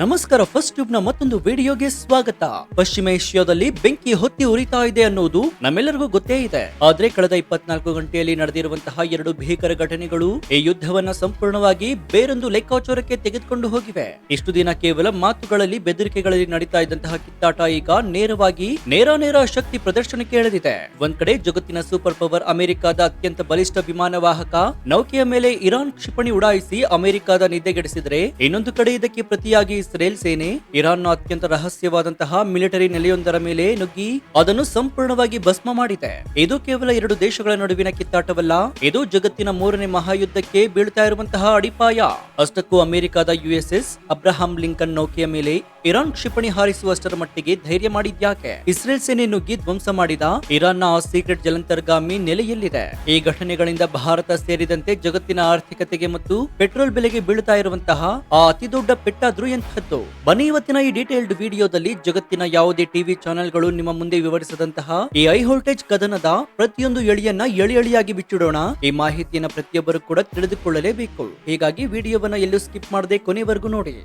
ನಮಸ್ಕಾರ. First tube ನ ಮತ್ತೊಂದು ವಿಡಿಯೋಗೆ ಸ್ವಾಗತ. ಪಶ್ಚಿಮ ಏಷ್ಯಾದಲ್ಲಿ ಬೆಂಕಿ ಹೊತ್ತಿ ಉರಿತಾ ಇದೆ ಅನ್ನೋದು ನಮ್ಮೆಲ್ಲರಿಗೂ ಗೊತ್ತೇ ಇದೆ. ಆದ್ರೆ ಕಳೆದ 24 ಗಂಟೆಯಲ್ಲಿ ನಡೆದಿರುವಂತಹ ಎರಡು ಭೀಕರ ಘಟನೆಗಳು ಈ ಯುದ್ಧವನ್ನ ಸಂಪೂರ್ಣವಾಗಿ ಬೇರೊಂದು ಲೆಕ್ಕಾಚಾರಕ್ಕೆ ತೆಗೆದುಕೊಂಡು ಹೋಗಿವೆ. ಇಷ್ಟು ದಿನ ಕೇವಲ ಮಾತುಗಳಲ್ಲಿ, ಬೆದರಿಕೆಗಳಲ್ಲಿ ನಡೀತಾ ಇದ್ದಂತಹ ಕಿತ್ತಾಟ ಈಗ ನೇರ ಶಕ್ತಿ ಪ್ರದರ್ಶನಕ್ಕೆ ಎಳೆದಿದೆ. ಒಂದ್ ಕಡೆ ಜಗತ್ತಿನ ಸೂಪರ್ ಪವರ್ ಅಮೆರಿಕದ ಅತ್ಯಂತ ಬಲಿಷ್ಠ ವಿಮಾನ ವಾಹಕ ನೌಕೆಯ ಮೇಲೆ ಇರಾನ್ ಕ್ಷಿಪಣಿ ಉಡಾಯಿಸಿ ಅಮೆರಿಕದ ನಿದ್ದೆಗೆಡಿಸಿದ್ರೆ, ಇನ್ನೊಂದು ಕಡೆ ಇದಕ್ಕೆ ಪ್ರತಿಯಾಗಿ ಇಸ್ರೇಲ್ ಸೇನೆ ಇರಾನ್ನ ಅತ್ಯಂತ ರಹಸ್ಯವಾದಂತಹ ಮಿಲಿಟರಿ ನೆಲೆಯೊಂದರ ಮೇಲೆ ನುಗ್ಗಿ ಅದನ್ನು ಸಂಪೂರ್ಣವಾಗಿ ಭಸ್ಮ ಮಾಡಿದೆ. ಇದು ಕೇವಲ ಎರಡು ದೇಶಗಳ ನಡುವಿನ ಕಿತ್ತಾಟವಲ್ಲ, ಇದು ಜಗತ್ತಿನ ಮೂರನೇ ಮಹಾಯುದ್ಧಕ್ಕೆ ಬೀಳ್ತಾ ಇರುವಂತಹ ಅಡಿಪಾಯ. ಅಷ್ಟಕ್ಕೂ ಅಮೆರಿಕದ USS ಅಬ್ರಹಾಂ ಲಿಂಕನ್ ನೌಕೆಯ ಮೇಲೆ ಇರಾನ್ ಕ್ಷಿಪಣಿ ಹಾರಿಸುವಷ್ಟರ ಮಟ್ಟಿಗೆ ಧೈರ್ಯ ಮಾಡಿದ್ಯಾಕೆ? ಇಸ್ರೇಲ್ ಸೇನೆ ನುಗ್ಗಿ ಧ್ವಂಸ ಮಾಡಿದ ಇರಾನ್ನ ಆ ಸೀಕ್ರೆಟ್ ಜಲಂತರ್ಗಾಮಿ ನೆಲೆಯಲ್ಲಿದೆ. ಈ ಘಟನೆಗಳಿಂದ ಭಾರತ ಸೇರಿದಂತೆ ಜಗತ್ತಿನ ಆರ್ಥಿಕತೆಗೆ ಮತ್ತು ಪೆಟ್ರೋಲ್ ಬೆಲೆಗೆ ಬೀಳ್ತಾ ಇರುವಂತಹ ಆ ಅತಿ ದೊಡ್ಡ ಪೆಟ್ಟಾದ್ರೂ ಎಂಥದ್ದು? ಬನ್ನಿ ಇವತ್ತಿನ ಈ ಡೀಟೇಲ್ಡ್ ವಿಡಿಯೋದಲ್ಲಿ ಜಗತ್ತಿನ ಯಾವುದೇ ಟಿವಿ ಚಾನೆಲ್ಗಳು ನಿಮ್ಮ ಮುಂದೆ ವಿವರಿಸದಂತಹ ಈ ಹೈ ವೋಲ್ಟೇಜ್ ಕದನದ ಪ್ರತಿಯೊಂದು ಎಳೆಯನ್ನ ಎಳೆಯಾಗಿ ಬಿಚ್ಚಿಡೋಣ. ಈ ಮಾಹಿತಿಯನ್ನ ಪ್ರತಿಯೊಬ್ಬರು ಕೂಡ ತಿಳಿದುಕೊಳ್ಳಲೇಬೇಕು. ಹೀಗಾಗಿ ವಿಡಿಯೋವನ್ನ ಎಲ್ಲೂ ಸ್ಕಿಪ್ ಮಾಡದೆ ಕೊನೆವರೆಗೂ ನೋಡಿ.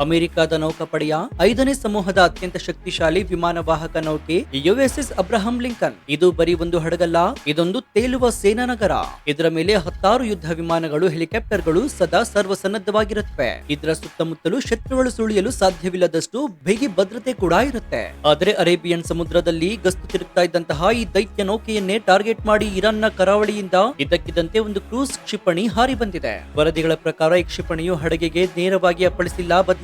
ಅಮೆರಿಕದ ನೌಕಾಪಡೆಯ 5ನೇ ಸಮೂಹದ ಅತ್ಯಂತ ಶಕ್ತಿಶಾಲಿ ವಿಮಾನ ವಾಹಕ ನೌಕೆ USS ಅಬ್ರಹಾಂ ಲಿಂಕನ್. ಇದು ಬರೀ ಒಂದು ಹಡಗಲ್ಲ, ಇದೊಂದು ತೇಲುವ ಸೇನಾ ನಗರ. ಇದರ ಮೇಲೆ 10 ಯುದ್ಧ ವಿಮಾನಗಳು, ಹೆಲಿಕಾಪ್ಟರ್ಗಳು ಸದಾ ಸರ್ವಸನ್ನದ್ಧವಾಗಿರುತ್ತವೆ. ಇದರ ಸುತ್ತಮುತ್ತಲು ಶತ್ರುಗಳು ಸುಳಿಯಲು ಸಾಧ್ಯವಿಲ್ಲದಷ್ಟು ಬಿಗಿ ಭದ್ರತೆ ಕೂಡ ಇರುತ್ತೆ. ಆದರೆ ಅರೇಬಿಯನ್ ಸಮುದ್ರದಲ್ಲಿ ಗಸ್ತು ತಿರುಗ್ತಾ ಇದ್ದಂತಹ ಈ ದೈತ್ಯ ನೌಕೆಯನ್ನೇ ಟಾರ್ಗೆಟ್ ಮಾಡಿ ಇರಾನ್ನ ಕರಾವಳಿಯಿಂದ ಇದ್ದಕ್ಕಿದ್ದಂತೆ ಒಂದು ಕ್ರೂಸ್ ಕ್ಷಿಪಣಿ ಹಾರಿ ಬಂದಿದೆ. ವರದಿಗಳ ಪ್ರಕಾರ ಈ ಕ್ಷಿಪಣಿಯು ಹಡಗಿಗೆ ನೇರವಾಗಿ ಅಪ್ಪಳಿಸಿಲ್ಲ, ಬದಲಾಗಿ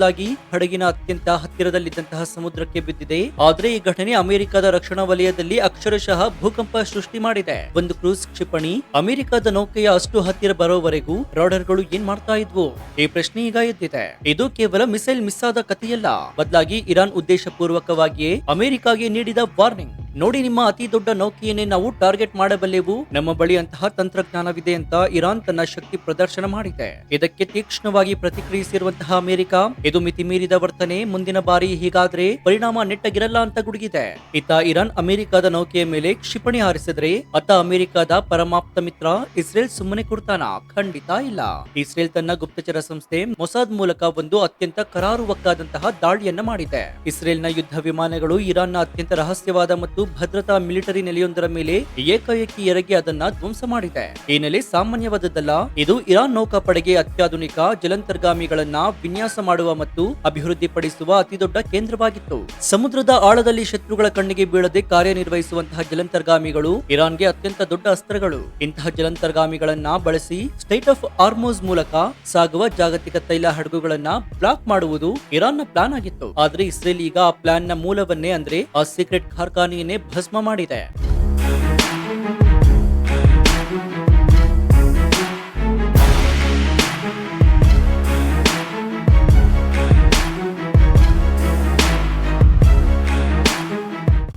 ಹಡಗಿನ ಅತ್ಯಂತ ಹತ್ತಿರದಲ್ಲಿದ್ದಂತಹ ಸಮುದ್ರಕ್ಕೆ ಬಿದ್ದಿದೆ. ಆದ್ರೆ ಈ ಘಟನೆ ಅಮೆರಿಕದ ರಕ್ಷಣಾ ವಲಯದಲ್ಲಿ ಅಕ್ಷರಶಃ ಭೂಕಂಪ ಸೃಷ್ಟಿ ಮಾಡಿದೆ. ಒಂದು ಕ್ರೂಸ್ ಕ್ಷಿಪಣಿ ಅಮೆರಿಕದ ನೌಕೆಯ ಅಷ್ಟು ಹತ್ತಿರ ಬರೋವರೆಗೂ ರಾಡರ್ಗಳು ಏನ್ ಮಾಡ್ತಾ ಇದ್ವು? ಈ ಪ್ರಶ್ನೆ ಈಗ ಎದ್ದಿದೆ. ಇದು ಕೇವಲ ಮಿಸೈಲ್ ಮಿಸ್ ಆದ ಕಥೆಯಲ್ಲ, ಬದಲಾಗಿ ಇರಾನ್ ಉದ್ದೇಶ ಪೂರ್ವಕವಾಗಿಯೇ ಅಮೆರಿಕಾಗೆ ನೀಡಿದ ವಾರ್ನಿಂಗ್. ನೋಡಿ, ನಿಮ್ಮ ಅತಿ ದೊಡ್ಡ ನೌಕೆಯನ್ನೇ ನಾವು ಟಾರ್ಗೆಟ್ ಮಾಡಬಲ್ಲೆವು, ನಮ್ಮ ಬಳಿ ಅಂತಹ ತಂತ್ರಜ್ಞಾನವಿದೆ ಅಂತ ಇರಾನ್ ತನ್ನ ಶಕ್ತಿ ಪ್ರದರ್ಶನ ಮಾಡಿದೆ. ಇದಕ್ಕೆ ತೀಕ್ಷ್ಣವಾಗಿ ಪ್ರತಿಕ್ರಿಯಿಸಿರುವಂತಹ ಅಮೆರಿಕ, ಇದು ಮಿತಿ ಮೀರಿದ ವರ್ತನೆ, ಮುಂದಿನ ಬಾರಿ ಹೀಗಾದ್ರೆ ಪರಿಣಾಮ ನೆಟ್ಟಗಿರಲ್ಲ ಅಂತ ಗುಡುಗಿದೆ. ಇತ್ತ ಇರಾನ್ ಅಮೆರಿಕದ ನೌಕೆಯ ಮೇಲೆ ಕ್ಷಿಪಣಿ ಹಾರಿಸಿದ್ರೆ ಅತ್ತ ಅಮೆರಿಕದ ಪರಮಾಪ್ತ ಮಿತ್ರ ಇಸ್ರೇಲ್ ಸುಮ್ಮನೆ ಕೊಡ್ತಾನ? ಖಂಡಿತ ಇಲ್ಲ. ಇಸ್ರೇಲ್ ತನ್ನ ಗುಪ್ತಚರ ಸಂಸ್ಥೆ ಮೊಸಾದ್ ಮೂಲಕ ಒಂದು ಅತ್ಯಂತ ಕರಾರುವಕ್ಕಾದಂತಹ ದಾಳಿಯನ್ನ ಮಾಡಿದೆ. ಇಸ್ರೇಲ್ನ ಯುದ್ಧ ವಿಮಾನಗಳು ಇರಾನ್ನ ಅತ್ಯಂತ ರಹಸ್ಯವಾದ ಮತ್ತು ಭದ್ರತಾ ಮಿಲಿಟರಿ ನೆಲೆಯೊಂದರ ಮೇಲೆ ಏಕಾಏಕಿ ಎರಗಿ ಅದನ್ನ ಧ್ವಂಸ ಮಾಡಿದೆ. ಈ ನೆಲೆ ಸಾಮಾನ್ಯವಾದದ್ದಲ್ಲ. ಇದು ಇರಾನ್ ನೌಕಾಪಡೆಗೆ ಅತ್ಯಾಧುನಿಕ ಜಲಂತರ್ಗಾಮಿಗಳನ್ನ ವಿನ್ಯಾಸ ಮಾಡುವ ಮತ್ತು ಅಭಿವೃದ್ಧಿಪಡಿಸುವ ಅತಿದೊಡ್ಡ ಕೇಂದ್ರವಾಗಿತ್ತು. ಸಮುದ್ರದ ಆಳದಲ್ಲಿ ಶತ್ರುಗಳ ಕಣ್ಣಿಗೆ ಬೀಳದೆ ಕಾರ್ಯನಿರ್ವಹಿಸುವಂತಹ ಜಲಂತರ್ಗಾಮಿಗಳು ಇರಾನ್ಗೆ ಅತ್ಯಂತ ದೊಡ್ಡ ಅಸ್ತ್ರಗಳು. ಇಂತಹ ಜಲಂತರ್ಗಾಮಿಗಳನ್ನ ಬಳಸಿ ಸ್ಟೇಟ್ ಆಫ್ ಹಾರ್ಮುಜ್ ಮೂಲಕ ಸಾಗುವ ಜಾಗತಿಕ ತೈಲ ಹಡಗುಗಳನ್ನ ಬ್ಲಾಕ್ ಮಾಡುವುದು ಇರಾನ್ನ ಪ್ಲಾನ್ ಆಗಿತ್ತು. ಆದ್ರೆ ಇಸ್ರೇಲ್ ಈಗ ಆ ಪ್ಲಾನ್ ನ ಮೂಲವನ್ನೇ, ಅಂದ್ರೆ ಆ ಸೀಕ್ರೆಟ್ ಕಾರ್ಖಾನೆಯನ್ನೇ ಭಸ್ಮ ಮಾಡಿದೆ.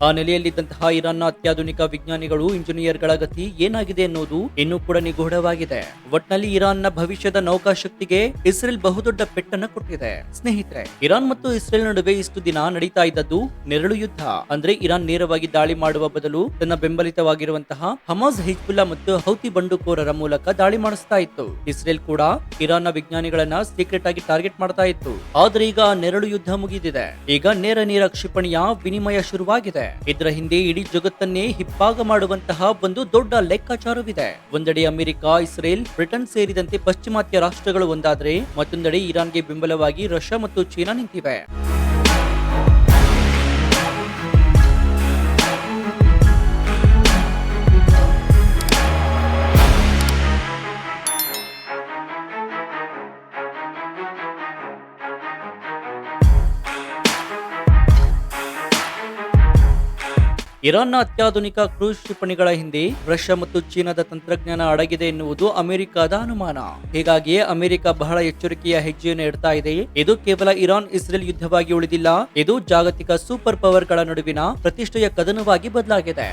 ಆ ನೆಲೆಯಲ್ಲಿದ್ದಂತಹ ಇರಾನ್ನ ಅತ್ಯಾಧುನಿಕ ವಿಜ್ಞಾನಿಗಳು, ಇಂಜಿನಿಯರ್ಗಳ ಗತಿ ಏನಾಗಿದೆ ಎನ್ನುವುದು ಇನ್ನೂ ಕೂಡ ನಿಗೂಢವಾಗಿದೆ. ಒಟ್ನಲ್ಲಿ ಇರಾನ್ನ ಭವಿಷ್ಯದ ನೌಕಾಶಕ್ತಿಗೆ ಇಸ್ರೇಲ್ ಬಹುದೊಡ್ಡ ಪೆಟ್ಟನ್ನ ಕೊಟ್ಟಿದೆ. ಸ್ನೇಹಿತರೆ, ಇರಾನ್ ಮತ್ತು ಇಸ್ರೇಲ್ ನಡುವೆ ಇಷ್ಟು ದಿನ ನಡೀತಾ ಇದ್ದದ್ದು ನೆರಳು ಯುದ್ಧ. ಅಂದ್ರೆ ಇರಾನ್ ನೇರವಾಗಿ ದಾಳಿ ಮಾಡುವ ಬದಲು ತನ್ನ ಬೆಂಬಲಿತವಾಗಿರುವಂತಹ ಹಮಾಸ್, ಹಿಜ್ಬುಲ್ಲಾ ಮತ್ತು ಹೌತಿ ಬಂಡುಕೋರರ ಮೂಲಕ ದಾಳಿ ಮಾಡಿಸ್ತಾ ಇತ್ತು. ಇಸ್ರೇಲ್ ಕೂಡ ಇರಾನ್ನ ವಿಜ್ಞಾನಿಗಳನ್ನ ಸೀಕ್ರೆಟ್ ಆಗಿ ಟಾರ್ಗೆಟ್ ಮಾಡ್ತಾ ಇತ್ತು. ಆದ್ರೆ ಈಗ ನೆರಳು ಯುದ್ಧ ಮುಗಿದಿದೆ. ಈಗ ನೇರ ಕ್ಷಿಪಣಿಯ ವಿನಿಮಯ ಶುರುವಾಗಿದೆ. ಇದರ ಹಿಂದೆ ಇಡೀ ಜಗತ್ತನ್ನೇ ಹಿಪ್ಪಾಗ ಮಾಡುವಂತಹ ಒಂದು ದೊಡ್ಡ ಲೆಕ್ಕಾಚಾರವಿದೆ. ಒಂದೆಡೆ ಅಮೆರಿಕ, ಇಸ್ರೇಲ್, ಬ್ರಿಟನ್ ಸೇರಿದಂತೆ ಪಾಶ್ಚಿಮಾತ್ಯ ರಾಷ್ಟ್ರಗಳು ಒಂದಾದ್ರೆ, ಮತ್ತೊಂದೆಡೆ ಇರಾನ್ಗೆ ಬೆಂಬಲವಾಗಿ ರಷ್ಯಾ ಮತ್ತು ಚೀನಾ ನಿಂತಿವೆ. ಇರಾನ್ನ ಅತ್ಯಾಧುನಿಕ ಕ್ರೂಸ್ ಕ್ಷಿಪಣಿಗಳ ಹಿಂದೆ ರಷ್ಯಾ ಮತ್ತು ಚೀನಾದ ತಂತ್ರಜ್ಞಾನ ಅಡಗಿದೆ ಎನ್ನುವುದು ಅಮೆರಿಕದ ಅನುಮಾನ. ಹೀಗಾಗಿಯೇ ಅಮೆರಿಕ ಬಹಳ ಎಚ್ಚರಿಕೆಯ ಹೆಜ್ಜೆಯನ್ನು ಇಡ್ತಾ ಇದೆ. ಇದು ಕೇವಲ ಇರಾನ್ ಇಸ್ರೇಲ್ ಯುದ್ಧವಾಗಿ ಉಳಿದಿಲ್ಲ, ಇದು ಜಾಗತಿಕ ಸೂಪರ್ ಪವರ್ಗಳ ನಡುವಿನ ಪ್ರತಿಷ್ಠೆಯ ಕದನವಾಗಿ ಬದಲಾಗಿದೆ.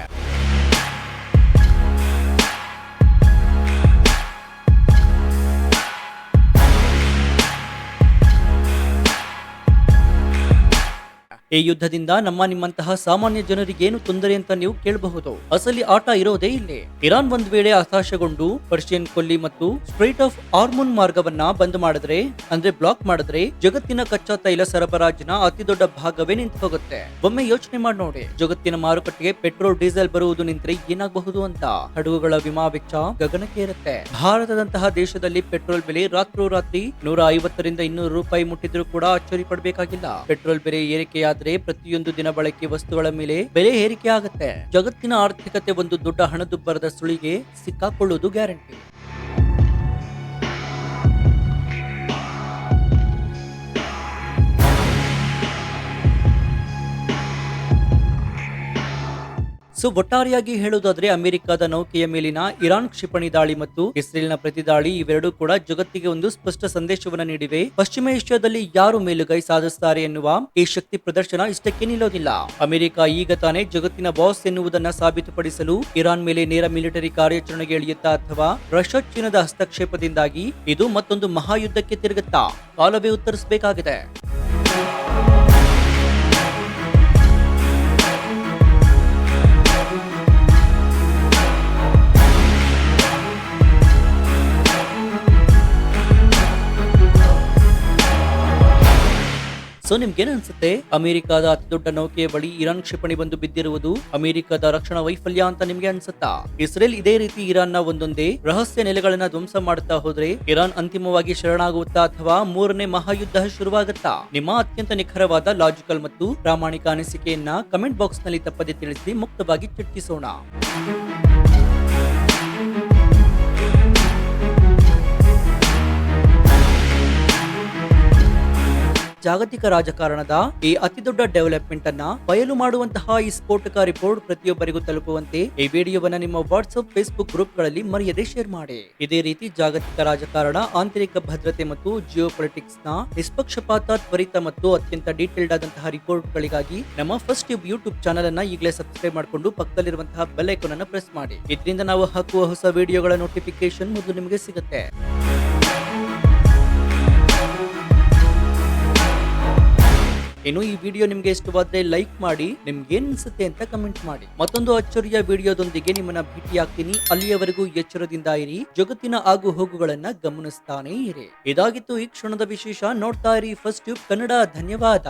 ಈ ಯುದ್ಧದಿಂದ ನಿಮ್ಮಂತಹ ಸಾಮಾನ್ಯ ಜನರಿಗೆ ಏನು ತೊಂದರೆ ಅಂತ ನೀವು ಕೇಳಬಹುದು. ಅಸಲಿ ಆಟ ಇರೋದೇ ಇಲ್ಲಿ. ಇರಾನ್ ಒಂದ್ ವೇಳೆ ಹತಾಶೆಗೊಂಡು ಪರ್ಷಿಯನ್ ಕೊಲ್ಲಿ ಮತ್ತು ಸ್ಟ್ರೈಟ್ ಆಫ್ ಹಾರ್ಮುನ್ ಮಾರ್ಗವನ್ನ ಬಂದ್ ಮಾಡಿದ್ರೆ, ಅಂದ್ರೆ ಬ್ಲಾಕ್ ಮಾಡಿದ್ರೆ, ಜಗತ್ತಿನ ಕಚ್ಚಾ ತೈಲ ಸರಬರಾಜಿನ ಅತಿ ದೊಡ್ಡ ಭಾಗವೇ ನಿಂತು ಹೋಗುತ್ತೆ. ಒಮ್ಮೆ ಯೋಚನೆ ಮಾಡಿ ನೋಡಿ, ಜಗತ್ತಿನ ಮಾರುಕಟ್ಟೆಗೆ ಪೆಟ್ರೋಲ್ ಡೀಸೆಲ್ ಬರುವುದು ನಿಂತ್ರೆ ಏನಾಗಬಹುದು ಅಂತ. ಹಡಗುಗಳ ವಿಮಾ ವೆಚ್ಚ ಗಗನಕ್ಕೆ ಇರುತ್ತೆ. ಭಾರತದಂತಹ ದೇಶದಲ್ಲಿ ಪೆಟ್ರೋಲ್ ಬೆಲೆ ರಾತ್ರೋರಾತ್ರಿ 150 ರಿಂದ 200 ರೂಪಾಯಿ ಮುಟ್ಟಿದ್ರೂ ಕೂಡ ಅಚ್ಚರಿ ಪಡಬೇಕಾಗಿಲ್ಲ. ಪೆಟ್ರೋಲ್ ಬೆಲೆ ಏರಿಕೆಯಾದ್ರೆ ಪ್ರತಿಯೊಂದು ದಿನ ಬಳಕೆ ವಸ್ತುಗಳ ಮೇಲೆ ಬೆಲೆ ಏರಿಕೆ ಆಗುತ್ತೆ. ಜಗತ್ತಿನ ಆರ್ಥಿಕತೆ ಒಂದು ದೊಡ್ಡ ಹಣದುಬ್ಬರದ ಸುಳಿಗೆ ಸಿಕ್ಕಾಕೊಳ್ಳುವುದು ಗ್ಯಾರಂಟಿ. ಒಟ್ಟಾರೆಯಾಗಿ ಹೇಳುವುದಾದ್ರೆ ಅಮೆರಿಕದ ನೌಕೆಯ ಮೇಲಿನ ಇರಾನ್ ಕ್ಷಿಪಣಿ ದಾಳಿ ಮತ್ತು ಇಸ್ರೇಲ್ನ ಪ್ರತಿದಾಳಿ ಇವೆರಡೂ ಕೂಡ ಜಗತ್ತಿಗೆ ಒಂದು ಸ್ಪಷ್ಟ ಸಂದೇಶವನ್ನು ನೀಡಿವೆ. ಪಶ್ಚಿಮ ಏಷ್ಯಾದಲ್ಲಿ ಯಾರು ಮೇಲುಗೈ ಸಾಧಿಸುತ್ತಾರೆ ಎನ್ನುವ ಈ ಶಕ್ತಿ ಪ್ರದರ್ಶನ ಇಷ್ಟಕ್ಕೆ ನಿಲ್ಲೋದಿಲ್ಲ. ಅಮೆರಿಕ ಈಗ ತಾನೇ ಜಗತ್ತಿನ ಬಾಸ್ ಎನ್ನುವುದನ್ನ ಸಾಬೀತುಪಡಿಸಲು ಇರಾನ್ ಮೇಲೆ ನೇರ ಮಿಲಿಟರಿ ಕಾರ್ಯಾಚರಣೆಗೆ ಇಳಿಯುತ್ತಾ ಅಥವಾ ರಷ್ಯಾ ಚೀನಾದ ಹಸ್ತಕ್ಷೇಪದಿಂದಾಗಿ ಇದು ಮತ್ತೊಂದು ಮಹಾಯುದ್ಧಕ್ಕೆ ತಿರುಗುತ್ತಾ? ಕಾಲವೇ ಉತ್ತರಿಸಬೇಕಾಗಿದೆ. ನಿಮ್ಗೇನು ಅನ್ಸುತ್ತೆ? ಅಮೆರಿಕದ ಅತಿ ದೊಡ್ಡ ನೌಕೆಯ ಬಳಿ ಇರಾನ್ ಕ್ಷಿಪಣಿ ಬಂದು ಬಿದ್ದಿರುವುದು ಅಮೆರಿಕದ ರಕ್ಷಣಾ ವೈಫಲ್ಯ ಅಂತ ನಿಮ್ಗೆ ಅನ್ಸುತ್ತಾ? ಇಸ್ರೇಲ್ ಇದೇ ರೀತಿ ಇರಾನ್ ನ ಒಂದೊಂದೇ ರಹಸ್ಯ ನೆಲೆಗಳನ್ನ ಧ್ವಂಸ ಮಾಡುತ್ತಾ ಹೋದ್ರೆ ಇರಾನ್ ಅಂತಿಮವಾಗಿ ಶರಣಾಗುತ್ತಾ ಅಥವಾ ಮೂರನೇ ಮಹಾಯುದ್ಧ ಶುರುವಾಗುತ್ತಾ? ನಿಮ್ಮ ಅತ್ಯಂತ ನಿಖರವಾದ ಲಾಜಿಕಲ್ ಮತ್ತು ಪ್ರಾಮಾಣಿಕ ಅನಿಸಿಕೆಯನ್ನ ಕಮೆಂಟ್ ಬಾಕ್ಸ್ ನಲ್ಲಿ ತಪ್ಪದೆ ತಿಳಿಸಿ ಮುಕ್ತವಾಗಿ ಚರ್ಚಿಸೋಣ. ಜಾಗತಿಕ ರಾಜಕಾರಣದ ಈ ಅತಿ ದೊಡ್ಡ ಡೆವಲಪ್ಮೆಂಟ್ ಅನ್ನ ಬಯಲು ಮಾಡುವಂತಹ ಈ ಸ್ಫೋಟಕ ರಿಪೋರ್ಟ್ ಪ್ರತಿಯೊಬ್ಬರಿಗೂ ತಲುಪುವಂತೆ ಈ ವಿಡಿಯೋವನ್ನ ನಿಮ್ಮ ವಾಟ್ಸ್ಆಪ್, ಫೇಸ್ಬುಕ್ ಗ್ರೂಪ್ ಗಳಲ್ಲಿ ಮರೆಯದೆ ಶೇರ್ ಮಾಡಿ. ಇದೇ ರೀತಿ ಜಾಗತಿಕ ರಾಜಕಾರಣ, ಆಂತರಿಕ ಭದ್ರತೆ ಮತ್ತು ಜಿಯೋ ಪೊಲಿಟಿಕ್ಸ್ ನ ನಿಷ್ಪಕ್ಷಪಾತ, ತ್ವರಿತ ಮತ್ತು ಅತ್ಯಂತ ಡೀಟೇಲ್ಡ್ ಆದಂತಹ ರಿಪೋರ್ಟ್ ಗಳಿಗಾಗಿ ನಮ್ಮ ಫಸ್ಟ್ ಟ್ಯೂಬ್ ಯೂಟ್ಯೂಬ್ ಚಾನೆಲ್ ಅನ್ನ ಈಗಲೇ ಸಬ್ಸ್ಕ್ರೈಬ್ ಮಾಡಿಕೊಂಡು ಪಕ್ಕದಲ್ಲಿರುವಂತಹ ಬೆಲ್ ಐಕಾನ್ ಅನ್ನು ಪ್ರೆಸ್ ಮಾಡಿ. ಇದರಿಂದ ನಾವು ಹಾಕುವ ಹೊಸ ವಿಡಿಯೋಗಳ ನೋಟಿಫಿಕೇಶನ್ ಮೊದಲು ನಿಮಗೆ ಸಿಗುತ್ತೆ. ಇನ್ನು ಈ ವಿಡಿಯೋ ನಿಮ್ಗೆ ಇಷ್ಟವಾದ್ರೆ ಲೈಕ್ ಮಾಡಿ, ನಿಮ್ಗೆ ಏನ್ ಅನ್ಸುತ್ತೆ ಅಂತ ಕಮೆಂಟ್ ಮಾಡಿ. ಮತ್ತೊಂದು ಅಚ್ಚರಿಯ ವಿಡಿಯೋದೊಂದಿಗೆ ನಿಮ್ಮನ್ನ ಭೇಟಿಯಾಗ್ತೀನಿ. ಅಲ್ಲಿಯವರೆಗೂ ಎಚ್ಚರದಿಂದ ಇರಿ, ಜಗತ್ತಿನ ಆಗು ಹೋಗುಗಳನ್ನ ಗಮನಿಸ್ತಾನೆ ಇರಿ. ಇದಾಗಿತ್ತು ಈ ಕ್ಷಣದ ವಿಶೇಷ. ನೋಡ್ತಾ ಇರಿ ಫಸ್ಟ್ ಟ್ಯೂಬ್ ಕನ್ನಡ. ಧನ್ಯವಾದ.